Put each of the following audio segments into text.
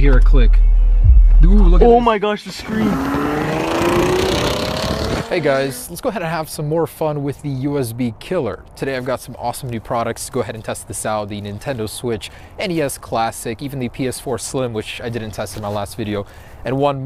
hear a click. Ooh, look at oh my gosh, the screen. Hey guys, let's go ahead and have some more fun with the USB killer. Today I've got some awesome new products to go ahead and test this out. The Nintendo Switch, NES Classic, even the PS4 Slim, which I didn't test in my last video, and one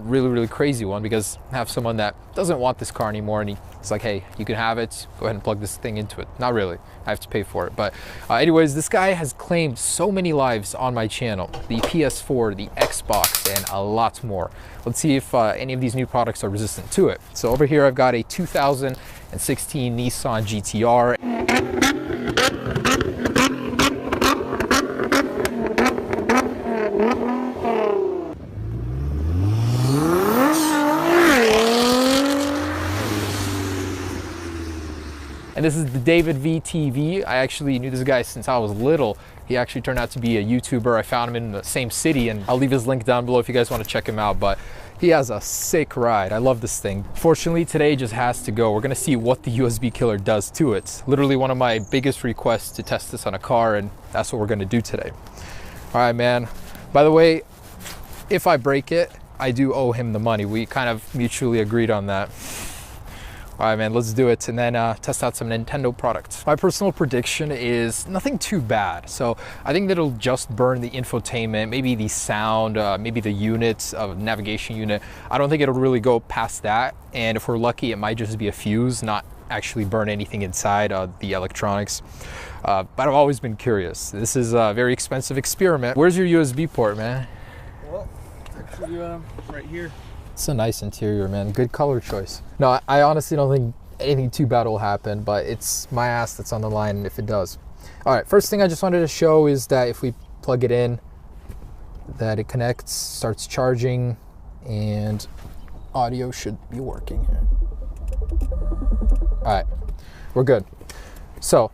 really crazy one, because I have someone that doesn't want this car anymore and he's like, hey, you can have it, go ahead and plug this thing into it. Not really, I have to pay for it. But anyways, this guy has claimed so many lives on my channel. The PS4, the Xbox, and a lot more. Let's see if any of these new products are resistant to it. So over here I've got a 2016 Nissan GTR. And this is the David V TV. I actually knew this guy since I was little. He actually turned out to be a YouTuber. I found him in the same city, and I'll leave his link down below if you guys want to check him out. But he has a sick ride. I love this thing. Fortunately, today just has to go. We're gonna see what the USB killer does to it. Literally one of my biggest requests to test this on a car, and that's what we're gonna do today. All right, man. By the way, if I break it, I do owe him the money. We kind of mutually agreed on that. All right, man, let's do it and then test out some Nintendo products. My personal prediction is nothing too bad. So I think that it'll just burn the infotainment, maybe the sound, maybe the units of navigation unit. I don't think it'll really go past that. And if we're lucky, it might just be a fuse, not actually burn anything inside the electronics. But I've always been curious. This is a very expensive experiment. Where's your USB port, man? Well, actually right here. It's a nice interior, man. Good color choice. No, I honestly don't think anything too bad will happen, but it's my ass that's on the line if it does. All right, first thing I just wanted to show is that if we plug it in, that it connects, starts charging, and audio should be working here. All right, we're good. So,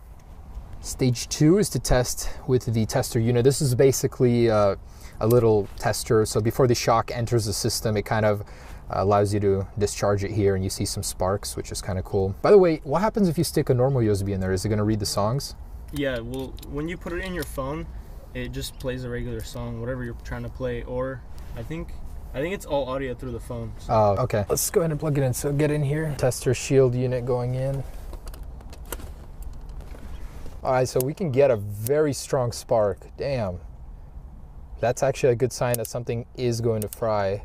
stage 2 is to test with the tester unit. This is basically a little tester. So before the shock enters the system, it kind of allows you to discharge it here, and you see some sparks, which is kind of cool. By the way, what happens if you stick a normal USB in there? Is it going to read the songs? Yeah, well, when you put it in your phone, it just plays a regular song, whatever you're trying to play, or I think it's all audio through the phone. So. Oh, okay. Let's go ahead and plug it in. So get in here. Tester shield unit going in. All right, so we can get a very strong spark. Damn. That's actually a good sign that something is going to fry.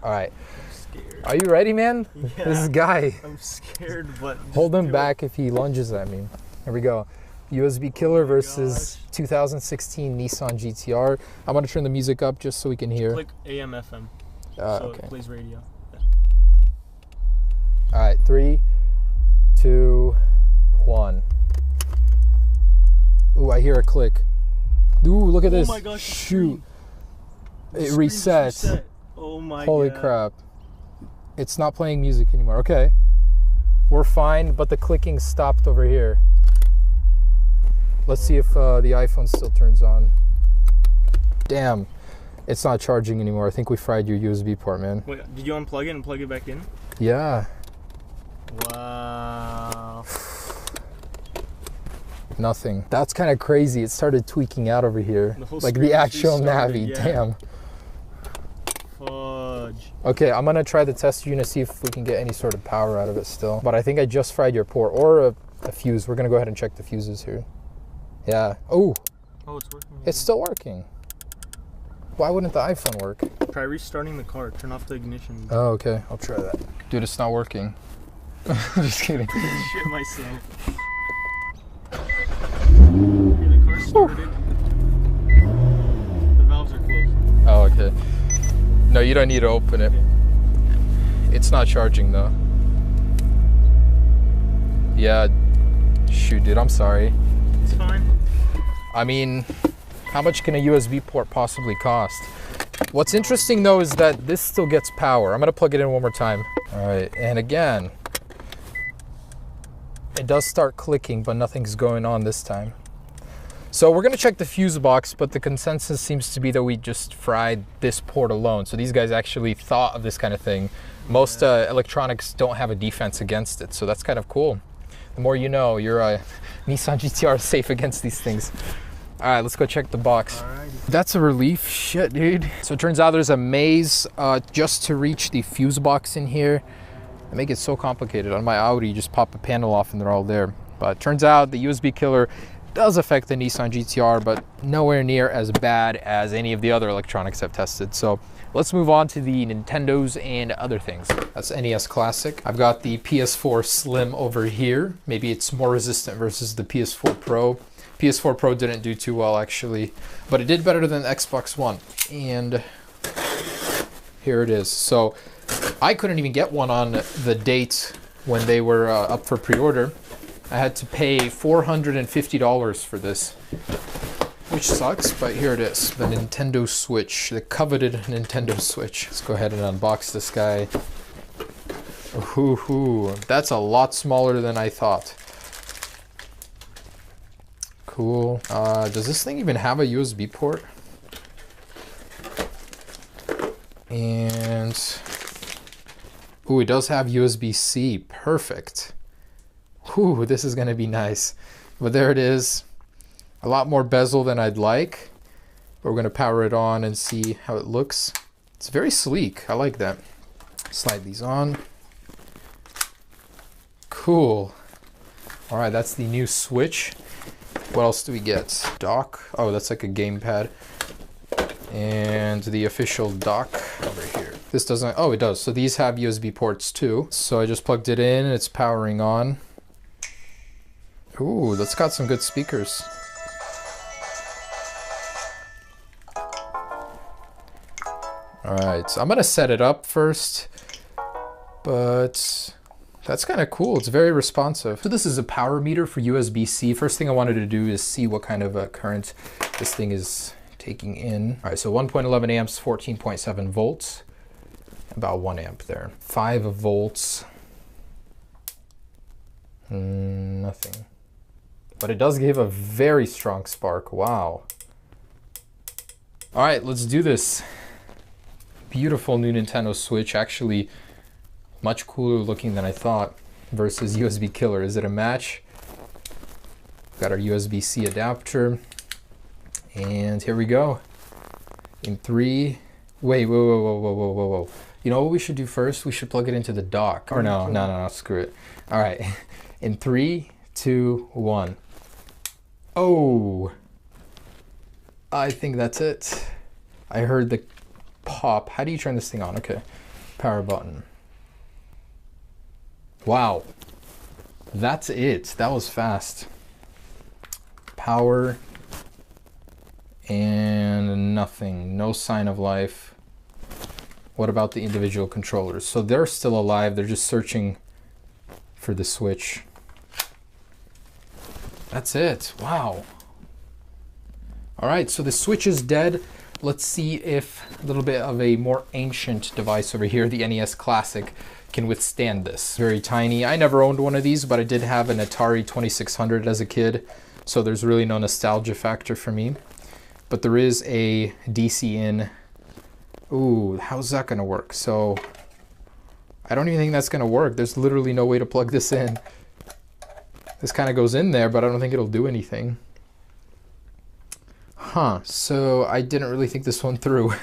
All right. I'm scared. Are you ready, man? Yeah, this guy. I'm scared, but hold him back if he lunges at me. Here we go. USB killer versus 2016 Nissan GTR. I'm gonna turn the music up just so we can hear. Click AM FM. So okay. It plays radio. Yeah. All right, 3, 2, 1. Ooh, I hear a click. Ooh, look at this. Oh my gosh, shoot. It reset. resets. Oh my god. Holy crap. It's not playing music anymore. Okay. We're fine, but the clicking stopped over here. Let's see if the iPhone still turns on. Damn. It's not charging anymore. I think we fried your USB port, man. Wait, did you unplug it and plug it back in? Yeah. Wow. Nothing. That's kind of crazy. It started tweaking out over here. Like the actual Navi. Yeah. Damn. Fudge. Okay, I'm gonna try the tester unit, see if we can get any sort of power out of it still. But I think I just fried your port or a fuse. We're gonna go ahead and check the fuses here. Yeah. Oh. Oh, it's working. It's still working. Why wouldn't the iPhone work? Try restarting the car. Turn off the ignition. Oh, okay. I'll try that. Dude, it's not working. Just kidding. Shit myself. Okay, the car started. The valves are closed. Oh, okay. No, you don't need to open it. Okay. It's not charging though. Yeah. Shoot, dude, I'm sorry. It's fine. I mean, how much can a USB port possibly cost? What's interesting though is that this still gets power. I'm gonna plug it in one more time. All right, and again, it does start clicking, but nothing's going on this time. So we're gonna check the fuse box, but the consensus seems to be that we just fried this port alone. So these guys actually thought of this kind of thing. Most electronics don't have a defense against it, so that's kind of cool. The more you know, your Nissan GTR is safe against these things. All right, let's go check the box. Alrighty. That's a relief. Shit, dude. So it turns out there's a maze just to reach the fuse box in here. They make it so complicated. On my Audi, you just pop a panel off and they're all there. But it turns out the USB killer does affect the Nissan GTR, but nowhere near as bad as any of the other electronics I've tested. So let's move on to the Nintendos and other things. That's NES Classic. I've got the PS4 Slim over here. Maybe it's more resistant versus the PS4 Pro. PS4 Pro didn't do too well actually, but it did better than the Xbox One. And here it is. So I couldn't even get one on the date when they were up for pre-order. I had to pay $450 for this, which sucks, but here it is. The Nintendo Switch, the coveted Nintendo Switch. Let's go ahead and unbox this guy. Ooh, that's a lot smaller than I thought. Cool. Does this thing even have a USB port? And ooh, it does have USB-C. Perfect. Ooh, this is gonna be nice. But there it is. A lot more bezel than I'd like. But we're gonna power it on and see how it looks. It's very sleek. I like that. Slide these on. Cool. All right, that's the new Switch. What else do we get? Dock. Oh, that's like a gamepad. And the official dock over here. This doesn't, oh, it does. So these have USB ports too. So I just plugged it in, it's powering on. Ooh, that's got some good speakers. All right, so I'm gonna set it up first, but that's kind of cool. It's very responsive. So this is a power meter for USB-C. First thing I wanted to do is see what kind of current this thing is taking in. All right, so 1.11 amps, 14.7 volts, about 1 amp there. 5 volts, nothing. But it does give a very strong spark, wow. All right, let's do this. Beautiful new Nintendo Switch, actually much cooler looking than I thought versus USB killer. Is it a match? Got our USB-C adapter. And here we go. In 3, wait, whoa. You know what we should do first? We should plug it into the dock. Or no, screw it. All right, in 3, 2, 1. Oh, I think that's it. I heard the pop. How do you turn this thing on? Okay, power button. Wow, that's it. That was fast. Power and nothing, no sign of life. What about the individual controllers? So they're still alive. They're just searching for the switch. That's it. Wow. All right, so the switch is dead. Let's see if a little bit of a more ancient device over here, the NES Classic, can withstand this. Very tiny. I never owned one of these, but I did have an Atari 2600 as a kid, so there's really no nostalgia factor for me. But there is a DC in. Ooh, how's that gonna work? So I don't even think that's gonna work. There's literally no way to plug this in. This kind of goes in there, but I don't think it'll do anything. Huh, so I didn't really think this one through.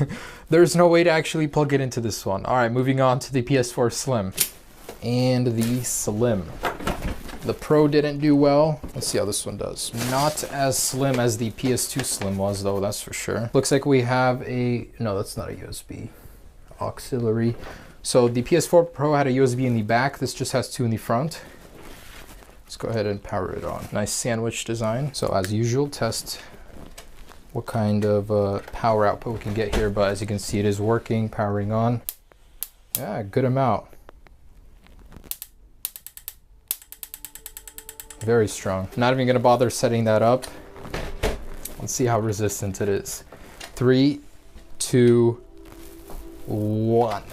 There's no way to actually plug it into this one. All right, moving on to the PS4 Slim. And the Slim. The Pro didn't do well. Let's see how this one does. Not as slim as the PS2 Slim was though, that's for sure. Looks like we have a, no, that's not a USB. Auxiliary. So the PS4 Pro had a USB in the back. This just has 2 in the front. Let's go ahead and power it on. Nice sandwich design. So as usual, test what kind of power output we can get here, but as you can see, it is working, powering on. Yeah, good amount. Very strong. Not even gonna bother setting that up. Let's see how resistant it is. 3, 2, 1.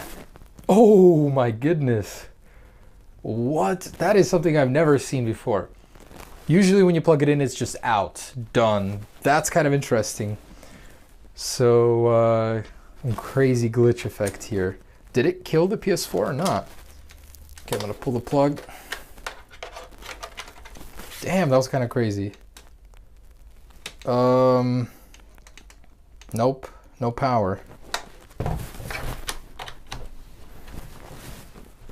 Oh my goodness. What? That is something I've never seen before. Usually when you plug it in, it's just out, done. That's kind of interesting. So, crazy glitch effect here. Did it kill the PS4 or not? Okay, I'm gonna pull the plug. Damn, that was kind of crazy. Nope, no power.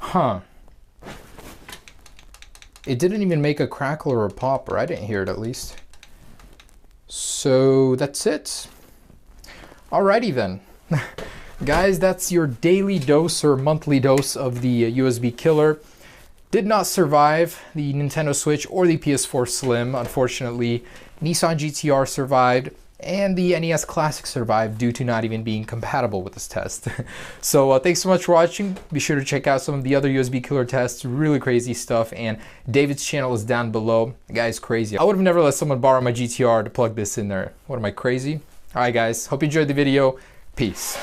Huh. It didn't even make a crackle or a pop, or I didn't hear it at least. So that's it. Alrighty then. Guys, that's your daily dose or monthly dose of the USB killer. Did not survive the Nintendo Switch or the PS4 Slim, unfortunately. Nissan GTR survived, and the NES Classic survived due to not even being compatible with this test. So thanks so much for watching. Be sure to check out some of the other USB killer tests, really crazy stuff, and David's channel is down below. The guy's crazy. I would have never let someone borrow my GTR to plug this in there. What am I, crazy? Alright guys, hope you enjoyed the video. Peace.